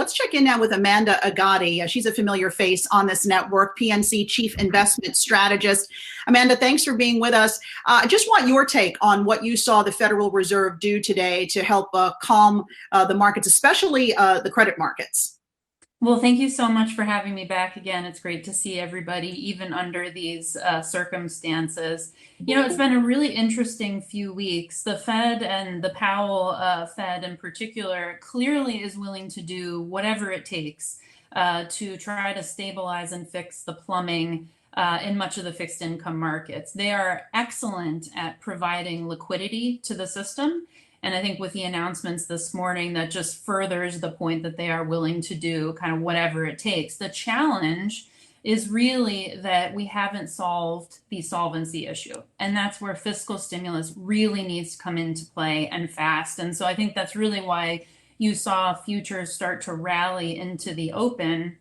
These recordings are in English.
Let's check in now with Amanda Agati. She's a familiar face on this network, PNC Chief Investment Strategist. Amanda, thanks for being with us. I just want your take on what you saw the Federal Reserve do today to help calm the markets, especially the credit markets. Well, thank you so much for having me back again. It's great to see everybody, even under these circumstances. You know, it's been a really interesting few weeks. The Fed and the Powell Fed in particular clearly is willing to do whatever it takes to try to stabilize and fix the plumbing in much of the fixed income markets. They are excellent at providing liquidity to the system. And I think with the announcements this morning, that just furthers the point that they are willing to do kind of whatever it takes. The challenge is really that we haven't solved the solvency issue. And that's where fiscal stimulus really needs to come into play, and fast. And so I think that's really why you saw futures start to rally into the open,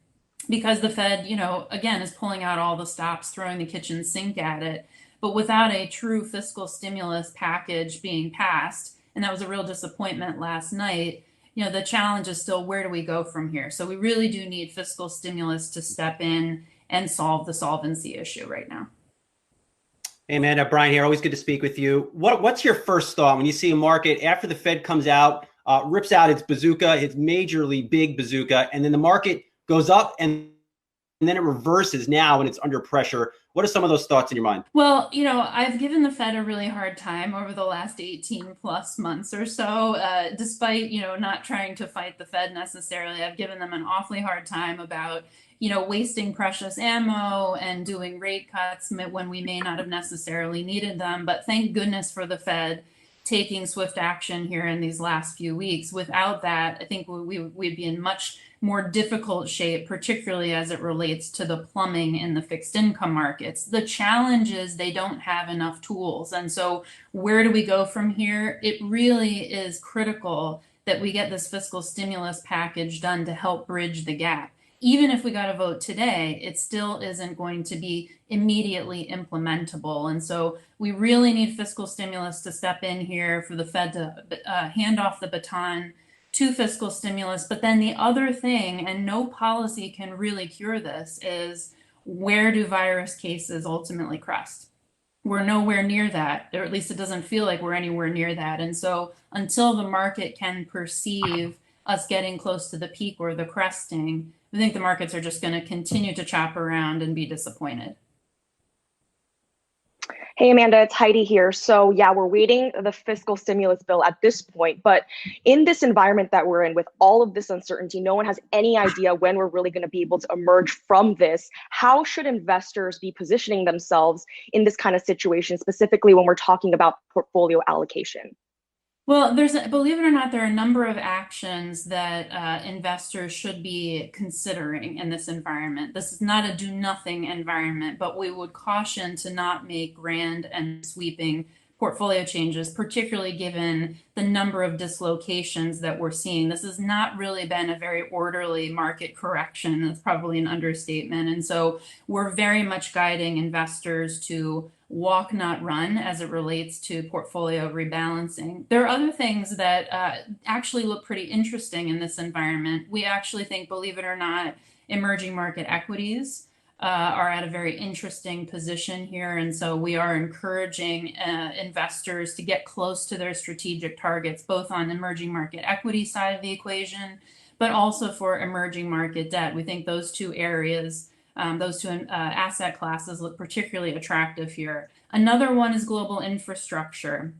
because the Fed, you know, again, is pulling out all the stops, throwing the kitchen sink at it. But without a true fiscal stimulus package being passed, and that was a real disappointment last night, you know, the challenge is still, where do we go from here? So we really do need fiscal stimulus to step in and solve the solvency issue right now. Hey, Amanda, Brian here. Always good to speak with you. What's your first thought when you see a market after the Fed comes out, rips out its bazooka, its majorly big bazooka, and then the market goes up and then it reverses now when it's under pressure? What are some of those thoughts in your mind? Well, you know, I've given the Fed a really hard time over the last 18 plus months or so, despite, you know, not trying to fight the Fed necessarily. I've given them an awfully hard time about, you know, wasting precious ammo and doing rate cuts when we may not have necessarily needed them. But thank goodness for the Fed taking swift action here in these last few weeks. Without that, I think we'd be in much more difficult shape, particularly as it relates to the plumbing in the fixed income markets. The challenge is they don't have enough tools. And so where do we go from here? It really is critical that we get this fiscal stimulus package done to help bridge the gap. Even if we got a vote today, it still isn't going to be immediately implementable. And so we really need fiscal stimulus to step in here, for the Fed to hand off the baton to fiscal stimulus. But then the other thing, and no policy can really cure this, is where do virus cases ultimately crest? We're nowhere near that, or at least it doesn't feel like we're anywhere near that. And so until the market can perceive us getting close to the peak or the cresting, I think the markets are just going to continue to chop around and be disappointed. Hey, Amanda, it's Heidi here. So yeah, we're waiting the fiscal stimulus bill at this point. But in this environment that we're in, with all of this uncertainty, no one has any idea when we're really going to be able to emerge from this. How should investors be positioning themselves in this kind of situation, specifically when we're talking about portfolio allocation? Well, believe it or not, there are a number of actions that investors should be considering in this environment. This is not a do-nothing environment, but we would caution to not make grand and sweeping portfolio changes, particularly given the number of dislocations that we're seeing. This has not really been a very orderly market correction. That's probably an understatement. And so we're very much guiding investors to walk, not run, as it relates to portfolio rebalancing. There are other things that actually look pretty interesting in this environment. We actually think, believe it or not, emerging market equities are at a very interesting position here. And so we are encouraging investors to get close to their strategic targets, both on emerging market equity side of the equation, but also for emerging market debt. We think those two areas, those two asset classes look particularly attractive here. Another one is global infrastructure.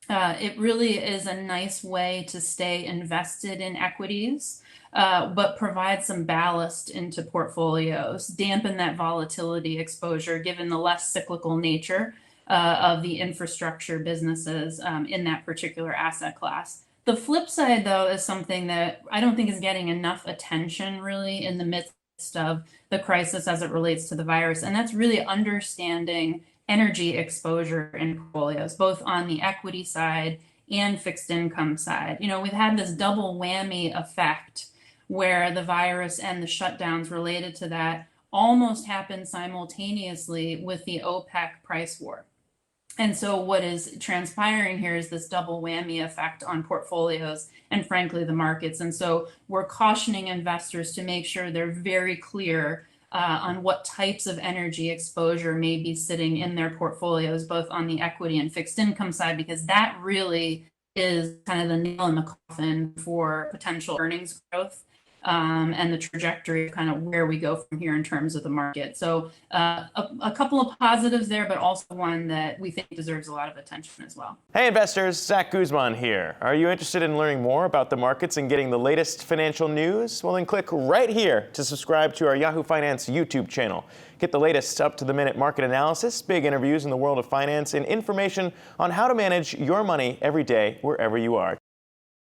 It really is a nice way to stay invested in equities, but provide some ballast into portfolios, dampen that volatility exposure, given the less cyclical nature of the infrastructure businesses in that particular asset class. The flip side, though, is something that I don't think is getting enough attention really in the midst of the crisis as it relates to the virus, and that's really understanding energy exposure in portfolios, both on the equity side and fixed income side. You know, we've had this double whammy effect where the virus and the shutdowns related to that almost happened simultaneously with the OPEC price war. And so what is transpiring here is this double whammy effect on portfolios and frankly the markets. And so we're cautioning investors to make sure they're very clear on what types of energy exposure may be sitting in their portfolios, both on the equity and fixed income side, because that really is kind of the nail in the coffin for potential earnings growth and the trajectory of kind of where we go from here in terms of the market. So a couple of positives there, but also one that we think deserves a lot of attention as well. Hey investors, Zach Guzman here. Are you interested in learning more about the markets and getting the latest financial news? Well, then click right here to subscribe to our Yahoo Finance YouTube channel. Get the latest up-to-the-minute market analysis, big interviews in the world of finance, and information on how to manage your money every day wherever you are.